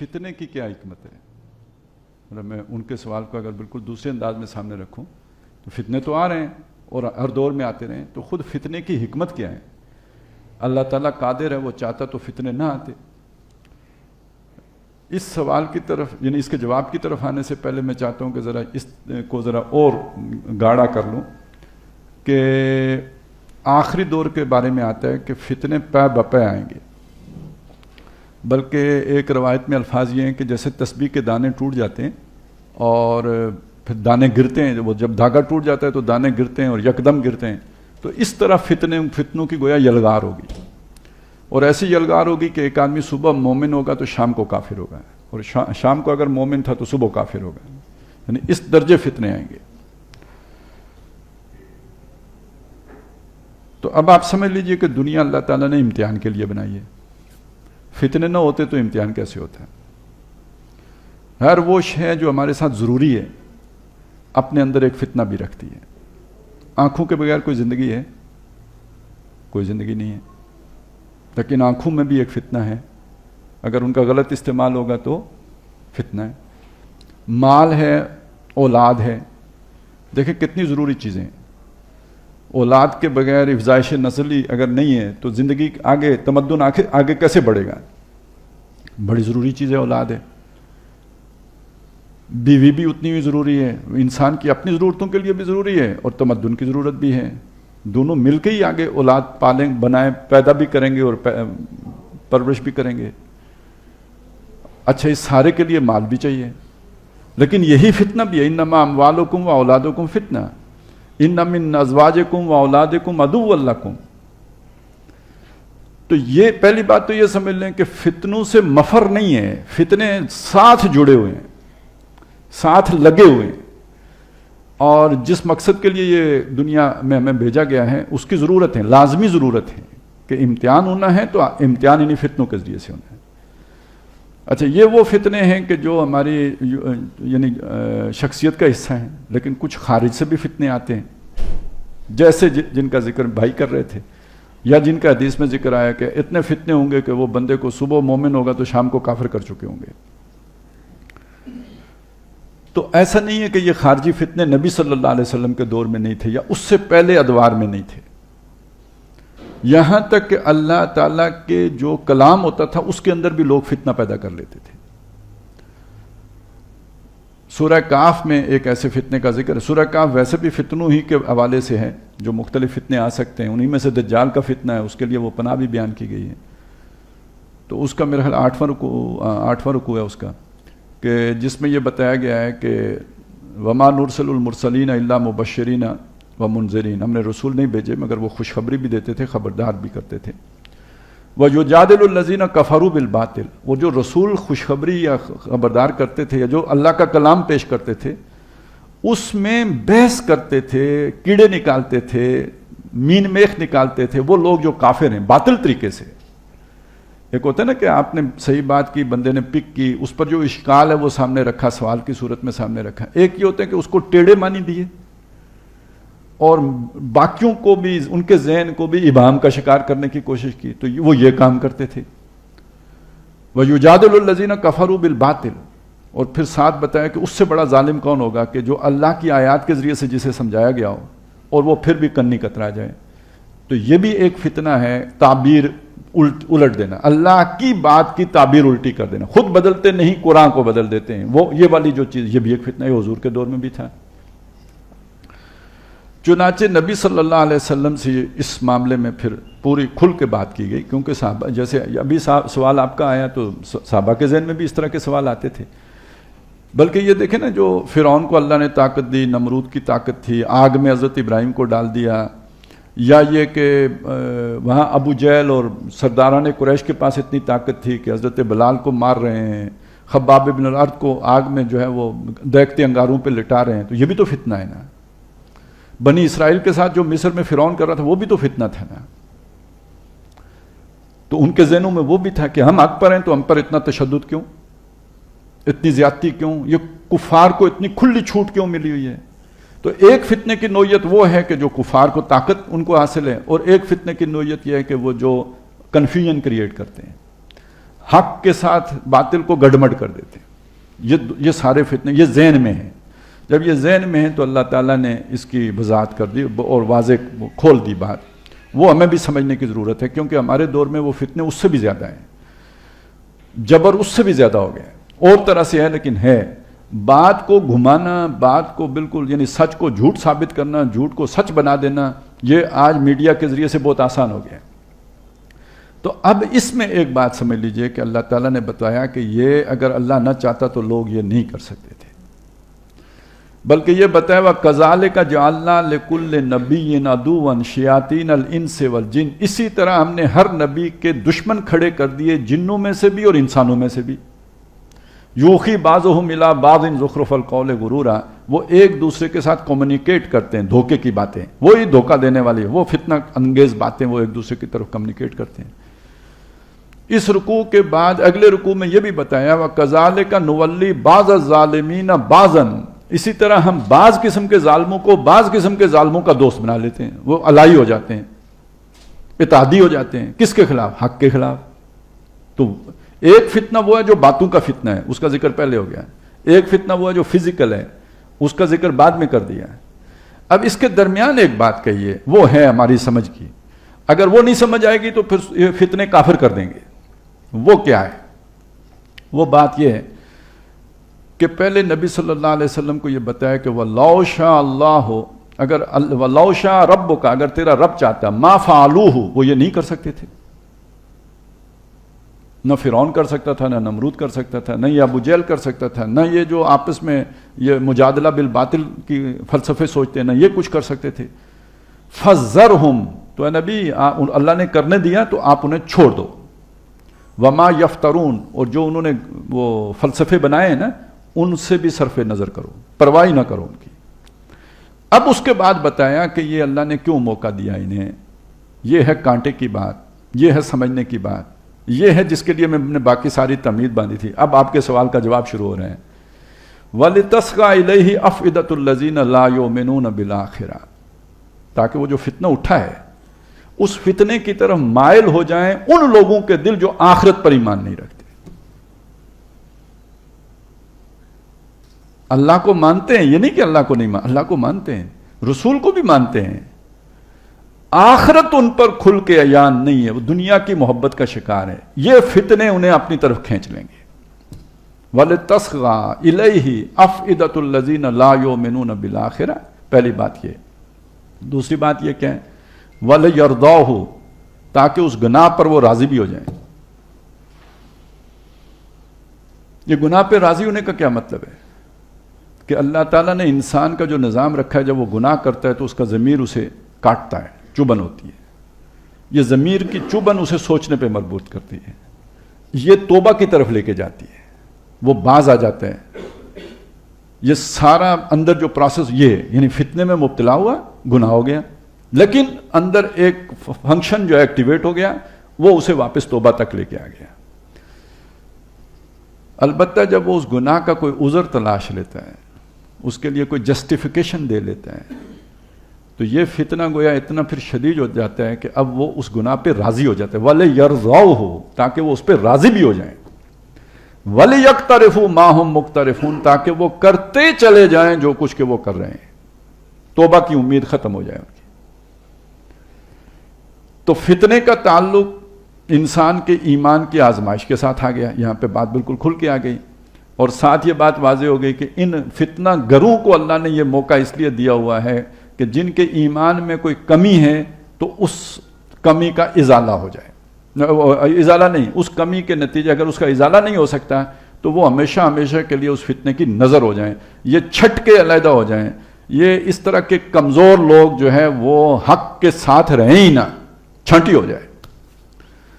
فتنے کی کیا حکمت ہے؟ مطلب میں ان کے سوال کو اگر بالکل دوسرے انداز میں سامنے رکھوں تو فتنے تو آ رہے ہیں اور ہر دور میں آتے رہے ہیں، تو خود فتنے کی حکمت کیا ہے؟ اللہ تعالیٰ قادر ہے، وہ چاہتا تو فتنے نہ آتے۔ اس سوال کی طرف یعنی اس کے جواب کی طرف آنے سے پہلے میں چاہتا ہوں کہ ذرا اس کو ذرا اور گاڑھا کر لوں کہ آخری دور کے بارے میں آتا ہے کہ فتنے پے بپے آئیں گے، بلکہ ایک روایت میں الفاظ یہ ہیں کہ جیسے تسبیح کے دانے ٹوٹ جاتے ہیں اور پھر دانے گرتے ہیں، وہ جب دھاگا ٹوٹ جاتا ہے تو دانے گرتے ہیں اور یکدم گرتے ہیں، تو اس طرح فتنوں کی گویا یلغار ہوگی، اور ایسی یلغار ہوگی کہ ایک آدمی صبح مومن ہوگا تو شام کو کافر ہوگا، اور شام کو اگر مومن تھا تو صبح کافر ہوگا، یعنی اس درجے فتنے آئیں گے۔ تو اب آپ سمجھ لیجئے کہ دنیا اللہ تعالیٰ نے امتحان کے لیے بنائی ہے، فتنے نہ ہوتے تو امتحان کیسے ہوتا ہے؟ ہر وہ شے جو ہمارے ساتھ ضروری ہے اپنے اندر ایک فتنہ بھی رکھتی ہے۔ آنکھوں کے بغیر کوئی زندگی ہے؟ کوئی زندگی نہیں ہے، لیکن آنکھوں میں بھی ایک فتنہ ہے، اگر ان کا غلط استعمال ہوگا تو فتنہ ہے۔ مال ہے، اولاد ہے، دیکھیں کتنی ضروری چیزیں ہیں۔ اولاد کے بغیر افزائش نسلی اگر نہیں ہے تو زندگی آگے، تمدن آگے کیسے بڑھے گا؟ بڑی ضروری چیز ہے اولاد ہے۔ بیوی بھی اتنی ہی ضروری ہے، انسان کی اپنی ضرورتوں کے لیے بھی ضروری ہے اور تمدن کی ضرورت بھی ہے، دونوں مل کے ہی آگے اولاد پالیں، بنائیں، پیدا بھی کریں گے اور پرورش بھی کریں گے۔ اچھا، اس سارے کے لیے مال بھی چاہیے، لیکن یہی فتنہ بھی ہے، انما اموالکم و اولادکم فتنہ، ان من ازواجکم و اولادکم عدو لکم۔ تو یہ پہلی بات تو یہ سمجھ لیں کہ فتنوں سے مفر نہیں ہے، فتنے ساتھ جڑے ہوئے ہیں، ساتھ لگے ہوئے ہیں، اور جس مقصد کے لیے یہ دنیا میں ہمیں بھیجا گیا ہے اس کی ضرورت ہے، لازمی ضرورت ہے کہ امتحان ہونا ہے تو امتحان انہیں فتنوں کے ذریعے سے ہونا ہے۔ اچھا، یہ وہ فتنے ہیں کہ جو ہماری یعنی شخصیت کا حصہ ہیں، لیکن کچھ خارج سے بھی فتنے آتے ہیں، جیسے جن کا ذکر بھائی کر رہے تھے، یا جن کا حدیث میں ذکر آیا کہ اتنے فتنے ہوں گے کہ وہ بندے کو صبح مومن ہوگا تو شام کو کافر کر چکے ہوں گے۔ تو ایسا نہیں ہے کہ یہ خارجی فتنے نبی صلی اللہ علیہ وسلم کے دور میں نہیں تھے یا اس سے پہلے ادوار میں نہیں تھے، یہاں تک کہ اللہ تعالیٰ کے جو کلام ہوتا تھا اس کے اندر بھی لوگ فتنہ پیدا کر لیتے تھے۔ سورہ کہف میں ایک ایسے فتنے کا ذکر ہے۔ سورہ کہف ویسے بھی فتنوں ہی کے حوالے سے ہے، جو مختلف فتنے آ سکتے ہیں، انہی میں سے دجال کا فتنہ ہے، اس کے لیے وہ پناہ بھی بیان کی گئی ہے۔ تو اس کا میرا خیال 8واں رکوع ہے اس کا، کہ جس میں یہ بتایا گیا ہے کہ وما نرسل المرسلین الا مبشرین و منذرین، ہم نے رسول نہیں بھیجے مگر وہ خوشخبری بھی دیتے تھے، خبردار بھی کرتے تھے۔ وَيُجَادِلُ الَّذِينَ كَفَرُوا بِالْبَاطِلِ، وہ جو رسول خوشخبری یا خبردار کرتے تھے یا جو اللہ کا کلام پیش کرتے تھے اس میں بحث کرتے تھے، کیڑے نکالتے تھے، مین میخ نکالتے تھے، وہ لوگ جو کافر ہیں باطل طریقے سے۔ ایک ہوتا ہے نا کہ آپ نے صحیح بات کی، بندے نے پک کی، اس پر جو اشکال ہے وہ سامنے رکھا، سوال کی صورت میں سامنے رکھا۔ ایک یہ ہوتا ہے کہ اس کو ٹیڑھے معنی دیے اور باقیوں کو بھی، ان کے ذہن کو بھی ابہام کا شکار کرنے کی کوشش کی، تو وہ یہ کام کرتے تھے۔ وَيُجَادِلُ الَّذِينَ كَفَرُوا بِالْبَاطِلِ، اور پھر ساتھ بتایا کہ اس سے بڑا ظالم کون ہوگا کہ جو اللہ کی آیات کے ذریعے سے جسے سمجھایا گیا ہو اور وہ پھر بھی کنی کترا جائے۔ تو یہ بھی ایک فتنہ ہے، تعبیر الٹ دینا، اللہ کی بات کی تعبیر الٹی کر دینا، خود بدلتے نہیں قرآن کو بدل دیتے ہیں، وہ یہ والی جو چیز، یہ بھی ایک فتنہ ہے، حضور کے دور میں بھی تھا۔ چنانچہ نبی صلی اللہ علیہ وسلم سے اس معاملے میں پھر پوری کھل کے بات کی گئی، کیونکہ صحابہ، جیسے ابھی سوال آپ کا آیا تو صحابہ کے ذہن میں بھی اس طرح کے سوال آتے تھے۔ بلکہ یہ دیکھیں نا، جو فرعون کو اللہ نے طاقت دی، نمرود کی طاقت تھی، آگ میں حضرت ابراہیم کو ڈال دیا، یا یہ کہ وہاں ابو جہل اور سرداران قریش کے پاس اتنی طاقت تھی کہ حضرت بلال کو مار رہے ہیں، خباب بن الارض کو آگ میں جو ہے وہ دیکھتے انگاروں پہ لٹا رہے ہیں، تو یہ بھی تو فتنہ ہے نا۔ بنی اسرائیل کے ساتھ جو مصر میں فرعون کر رہا تھا وہ بھی تو فتنہ تھا نا۔ تو ان کے ذہنوں میں وہ بھی تھا کہ ہم حق پر ہیں تو ہم پر اتنا تشدد کیوں، اتنی زیادتی کیوں، یہ کفار کو اتنی کھلی چھوٹ کیوں ملی ہوئی ہے۔ تو ایک فتنے کی نوعیت وہ ہے کہ جو کفار کو طاقت ان کو حاصل ہے، اور ایک فتنے کی نوعیت یہ ہے کہ وہ جو کنفیوژن کریٹ کرتے ہیں۔ حق کے ساتھ باطل کو گڈمڈ کر دیتے ہیں. یہ سارے فتنے یہ ذہن میں ہیں. جب یہ ذہن میں ہے تو اللہ تعالیٰ نے اس کی وضاحت کر دی اور واضح کھول دی بات. وہ ہمیں بھی سمجھنے کی ضرورت ہے کیونکہ ہمارے دور میں وہ فتنے اس سے بھی زیادہ ہیں, جبر اس سے بھی زیادہ ہو گیا. اور طرح سے ہے لیکن ہے. بات کو گھمانا, بات کو بالکل یعنی سچ کو جھوٹ ثابت کرنا, جھوٹ کو سچ بنا دینا, یہ آج میڈیا کے ذریعے سے بہت آسان ہو گیا. تو اب اس میں ایک بات سمجھ لیجئے کہ اللہ تعالیٰ نے بتایا کہ یہ اگر اللہ نہ چاہتا تو لوگ یہ نہیں کر سکتے تھے, بلکہ یہ بتایا وَكَذَلِكَ جَعَلْنَا لِكُلِّ نَبِيٍّ عَدُوًّا شَيَاطِينَ الْإِنسِ وَالْجِنِّ. اسی طرح ہم نے ہر نبی کے دشمن کھڑے کر دیے جنوں میں سے بھی اور انسانوں میں سے بھی. یوخی بعضهم الی بعض زخرف القول غرورا, وہ ایک دوسرے کے ساتھ کمیونیکیٹ کرتے ہیں دھوکے کی باتیں, وہی دھوکہ دینے والی, وہ فتنہ انگیز باتیں وہ ایک دوسرے کی طرف کمیونیکیٹ کرتے ہیں. اس رکوع کے بعد اگلے رکوع میں یہ بھی بتایا وَكَذَلِكَ نُوَلِّي بَعْضَ الظَّالِمِينَ بَعْضًا, اسی طرح ہم بعض قسم کے ظالموں کو بعض قسم کے ظالموں کا دوست بنا لیتے ہیں, وہ الائی ہو جاتے ہیں, اتحادی ہو جاتے ہیں. کس کے خلاف؟ حق کے خلاف. تو ایک فتنہ وہ ہے جو باتوں کا فتنہ ہے, اس کا ذکر پہلے ہو گیا. ایک فتنہ وہ ہے جو فزیکل ہے, اس کا ذکر بعد میں کر دیا ہے. اب اس کے درمیان ایک بات کہیے, وہ ہے ہماری سمجھ کی. اگر وہ نہیں سمجھ آئے گی تو پھر یہ فتنے کافر کر دیں گے. وہ کیا ہے؟ وہ بات یہ ہے کہ پہلے نبی صلی اللہ علیہ وسلم کو یہ بتایا کہ وَلَوْ شَاءَ اللَّهُ, اگر وَلَوْ شَاءَ رَبُّكَ, اگر تیرا رب چاہتا, مَا فَعَلُوهُ, وہ یہ نہیں کر سکتے تھے. نہ فرعون کر سکتا تھا, نہ نمرود کر سکتا تھا, نہ یہ ابو جہل کر سکتا تھا, نہ یہ جو آپس میں یہ مجادلہ بالباطل کی فلسفے سوچتے ہیں, نہ یہ کچھ کر سکتے تھے. فَذَرْهُمْ, تو اے نبی اللہ نے کرنے دیا تو آپ انہیں چھوڑ دو. وَمَا يَفْتَرُونَ, اور جو انہوں نے وہ فلسفے بنائے ہیں نا, ان سے بھی صرف نظر کرو, پرواہ نہ کرو ان کی. اب اس کے بعد بتایا کہ یہ اللہ نے کیوں موقع دیا انہیں. یہ ہے کانٹے کی بات, یہ ہے سمجھنے کی بات, یہ ہے جس کے لیے میں نے باقی ساری تمہید باندھی تھی. اب آپ کے سوال کا جواب شروع ہو رہے ہیں. وَلِتَسْغَى إِلَيْهِ أَفْئِدَةُ الَّذِينَ لَا يُؤْمِنُونَ بِالْآخِرَةِ, تاکہ وہ جو فتنہ اٹھا ہے اس فتنے کی طرف مائل ہو جائیں ان لوگوں کے دل جو آخرت پر ایمان نہیں رکھتے. اللہ کو مانتے ہیں, یہ نہیں کہ اللہ کو نہیں مانتے, اللہ کو مانتے ہیں, رسول کو بھی مانتے ہیں, آخرت ان پر کھل کے عیان نہیں ہے, وہ دنیا کی محبت کا شکار ہے. یہ فتنے انہیں اپنی طرف کھینچ لیں گے. وَلِتَسْغَى إِلَيْهِ أَفْئِدَةُ الَّذِينَ لَا يُؤْمِنُونَ بِالْآخِرَةِ, پہلی بات یہ. دوسری بات یہ کیا ہے؟ وَلِيَرْضَوْهُ, تاکہ اس گناہ پر وہ راضی بھی ہو جائیں. یہ گناہ پہ راضی ہونے کا کیا مطلب ہے؟ کہ اللہ تعالیٰ نے انسان کا جو نظام رکھا ہے, جب وہ گناہ کرتا ہے تو اس کا ضمیر اسے کاٹتا ہے, چبھن ہوتی ہے. یہ ضمیر کی چبھن اسے سوچنے پہ مربوط کرتی ہے, یہ توبہ کی طرف لے کے جاتی ہے, وہ باز آ جاتا ہے. یہ سارا اندر جو پروسیس یہ یعنی فتنے میں مبتلا ہوا, گناہ ہو گیا, لیکن اندر ایک فنکشن جو ایکٹیویٹ ہو گیا, وہ اسے واپس توبہ تک لے کے آ گیا. البتہ جب وہ اس گناہ کا کوئی عذر تلاش لیتا ہے, اس کے لیے کوئی جسٹیفیکیشن دے لیتا ہے, تو یہ فتنہ گویا اتنا پھر شدید ہو جاتا ہے کہ اب وہ اس گناہ پہ راضی ہو جاتا ہے. وَلِيَرْضَوْهُ, تاکہ وہ اس پہ راضی بھی ہو جائیں. وَلِيَقْتَرِفُوا مَا هُمْ مُقْتَرِفُونَ, تاکہ وہ کرتے چلے جائیں جو کچھ کہ وہ کر رہے ہیں, توبہ کی امید ختم ہو جائے ان کی. تو فتنے کا تعلق انسان کے ایمان کی آزمائش کے ساتھ آ گیا. یہاں پہ بات بالکل کھل کے آ گئی, اور ساتھ یہ بات واضح ہو گئی کہ ان فتنہ گروں کو اللہ نے یہ موقع اس لیے دیا ہوا ہے کہ جن کے ایمان میں کوئی کمی ہے تو اس کمی کا ازالہ ہو جائے. ازالہ نہیں, اس کمی کے نتیجے اگر اس کا ازالہ نہیں ہو سکتا تو وہ ہمیشہ ہمیشہ کے لیے اس فتنے کی نظر ہو جائیں, یہ چھٹ کے علیحدہ ہو جائیں. یہ اس طرح کے کمزور لوگ جو ہیں وہ حق کے ساتھ رہیں ہی نہ, چھنٹی ہو جائے.